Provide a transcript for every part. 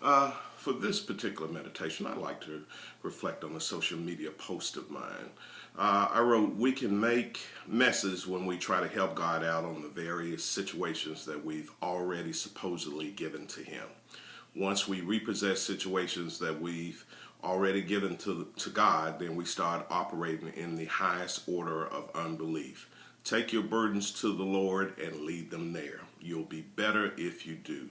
For this particular meditation, I'd like to reflect on a social media post of mine. I wrote, we can make messes when we try to help God out on the various situations that we've already supposedly given to Him. Once we repossess situations that we've already given to God, then we start operating in the highest order of unbelief. Take your burdens to the Lord and leave them there. You'll be better if you do.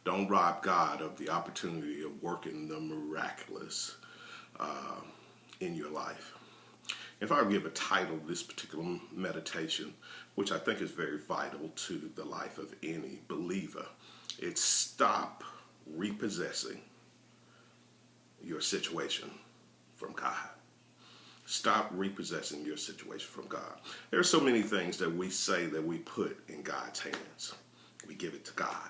Don't rob God of the opportunity of working the miraculous in your life. If I were to give a title to this particular meditation, which I think is very vital to the life of any believer, it's Stop Repossessing Your Situation from God. Stop repossessing your situation from God. There are so many things that we say that we put in God's hands. We give it to God.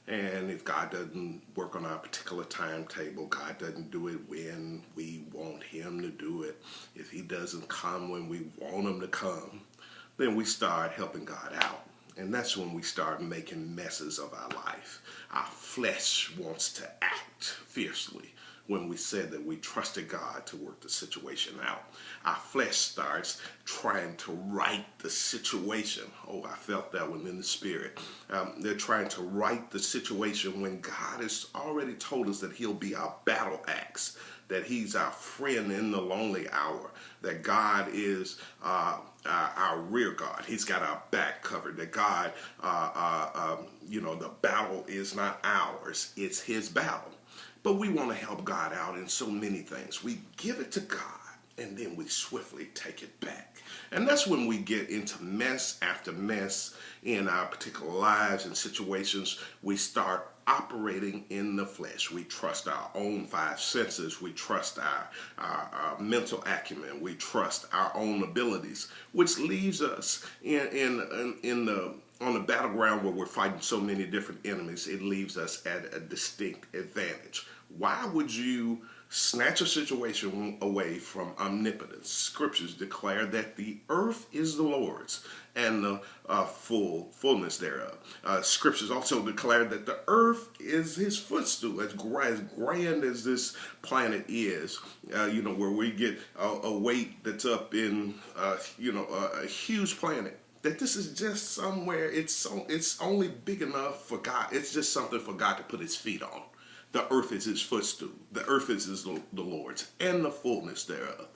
And if God doesn't work on our particular timetable, God doesn't do it when we want Him to do it, if He doesn't come when we want Him to come, then we start helping God out. And that's when we start making messes of our life. Our flesh wants to act fiercely. When we said that we trusted God to work the situation out, our flesh starts trying to right the situation. Oh, I felt that one in the spirit. They're trying to right the situation when God has already told us that He'll be our battle axe, that He's our friend in the lonely hour, that God is our rear guard. He's got our back covered, that God, the battle is not ours, it's His battle. But we want to help God out in so many things. We give it to God, and then we swiftly take it back. And that's when we get into mess after mess in our particular lives and situations. We start operating in the flesh. We trust our own five senses. We trust our mental acumen. We trust our own abilities, which leaves us on the battleground where we're fighting so many different enemies. It leaves us at a distinct advantage. Why would you snatch a situation away from omnipotence? Scriptures declare that the earth is the Lord's and the fullness thereof. Scriptures also declare that the earth is His footstool. As grand as this planet is, where we get a weight that's up in, a huge planet, that this is just somewhere, it's only big enough for God. It's just something for God to put His feet on. The earth is His footstool. The earth is the Lord's and the fullness thereof.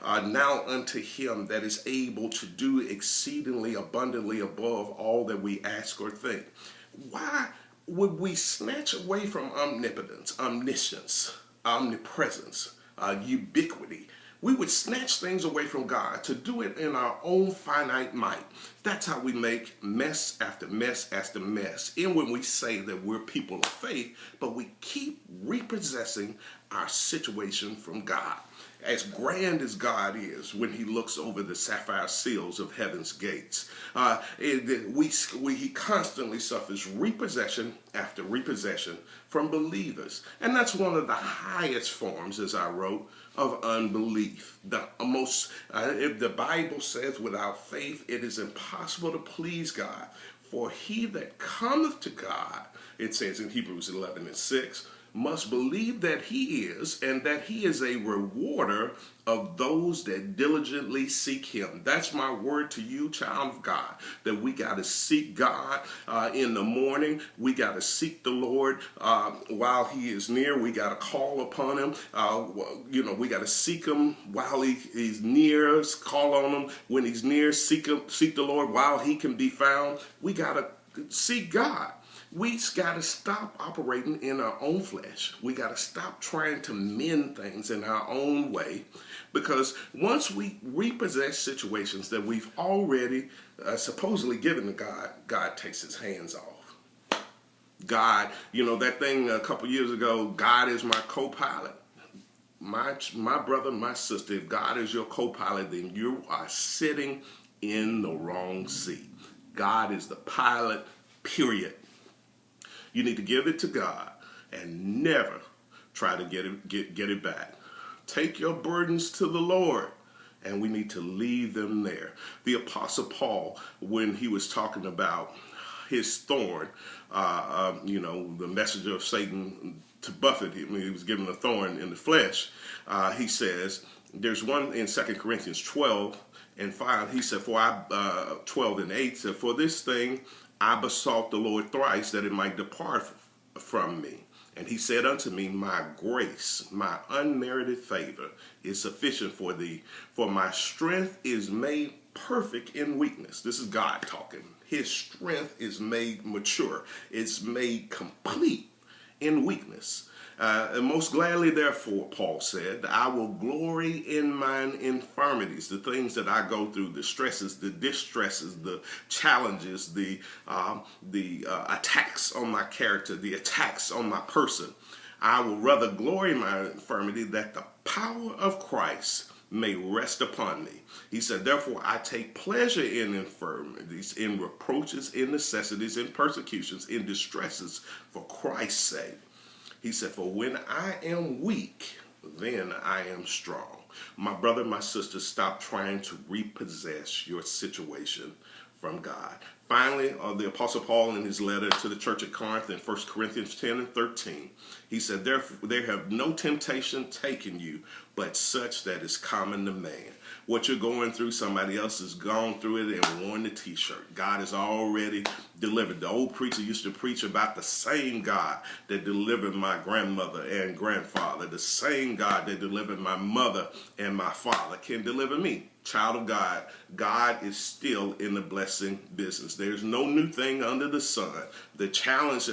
Now unto Him that is able to do exceedingly abundantly above all that we ask or think. Why would we snatch away from omnipotence, omniscience, omnipresence, ubiquity? We would snatch things away from God to do it in our own finite might. That's how we make mess after mess after mess. And when we say that we're people of faith, but we keep repossessing our situation from God. As grand as God is when He looks over the sapphire seals of heaven's gates, He constantly suffers repossession after repossession from believers. And that's one of the highest forms, as I wrote, of unbelief. If the Bible says without faith it is impossible to please God, for he that cometh to God, it says in Hebrews 11:6, must believe that He is, and that He is a rewarder of those that diligently seek Him. That's my word to you, child of God, that we got to seek God in the morning. We got to seek the Lord while He is near. We got to call upon Him. We got to seek Him while He's near us. Call on Him when He's near. Seek the Lord while He can be found. We got to seek God. We got to stop operating in our own flesh. We got to stop trying to mend things in our own way, because once we repossess situations that we've already supposedly given to God, God takes His hands off. God, that thing a couple years ago, God is my co-pilot. My brother, my sister, if God is your co-pilot, then you are sitting in the wrong seat. God is the pilot, period. You need to give it to God and never try to get it back. Take your burdens to the Lord, and we need to leave them there. The Apostle Paul, when he was talking about his thorn, the messenger of Satan to buffet him. He was given a thorn in the flesh. He says, there's one in 2 Corinthians 12:5. He said, 12:8 said, for this thing I besought the Lord thrice that it might depart from me. And he said unto me, my grace, my unmerited favor is sufficient for thee, for my strength is made perfect in weakness. This is God talking. His strength is made mature. It's made complete in weakness. And most gladly, therefore, Paul said, I will glory in mine infirmities, the things that I go through, the stresses, the distresses, the challenges, the attacks on my character, the attacks on my person. I will rather glory in my infirmity, that the power of Christ may rest upon me. He said, therefore, I take pleasure in infirmities, in reproaches, in necessities, in persecutions, in distresses, for Christ's sake. He said, for when I am weak, then I am strong. My brother, my sister, stop trying to repossess your situation from God. Finally, the Apostle Paul in his letter to the church at Corinth in 1 Corinthians 10:13, he said, there have no temptation taken you, but such that is common to man. What you're going through, somebody else has gone through it and worn the t-shirt. God has already delivered. The old preacher used to preach about the same God that delivered my grandmother and grandfather, the same God that delivered my mother and my father can deliver me. Child of God, God is still in the blessing business. There's no new thing under the sun. The challenge,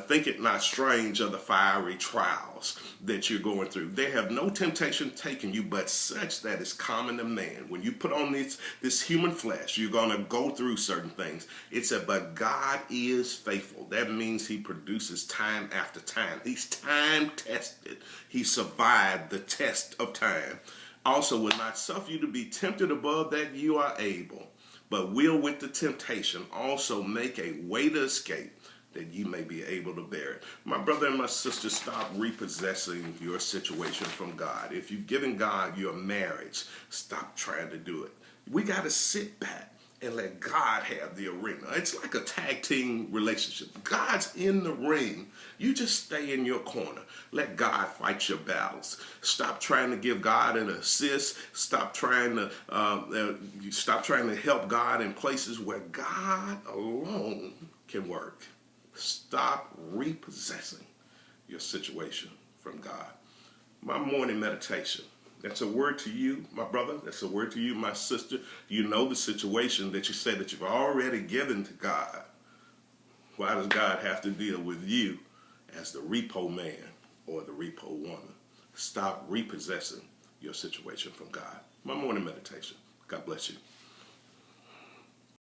think it not strange, of the fiery trials that you're going through. They have no temptation taken you, but such that is common to man. When you put on this human flesh, you're going to go through certain things. It said, but God is faithful. That means he produces time after time. He's time tested. He survived the test of time. Also will not suffer you to be tempted above that you are able, but will with the temptation also make a way to escape, that you may be able to bear it. My brother and my sister, stop repossessing your situation from God. If you've given God your marriage, stop trying to do it. We got to sit back and let God have the arena. It's like a tag team relationship. God's in the ring. You just stay in your corner. Let God fight your battles. Stop trying to give God an assist. Stop trying to help God in places where God alone can work. Stop repossessing your situation from God. My morning meditation. That's a word to you, my brother. That's a word to you, my sister. You know the situation that you say that you've already given to God. Why does God have to deal with you as the repo man or the repo woman? Stop repossessing your situation from God. My morning meditation. God bless you.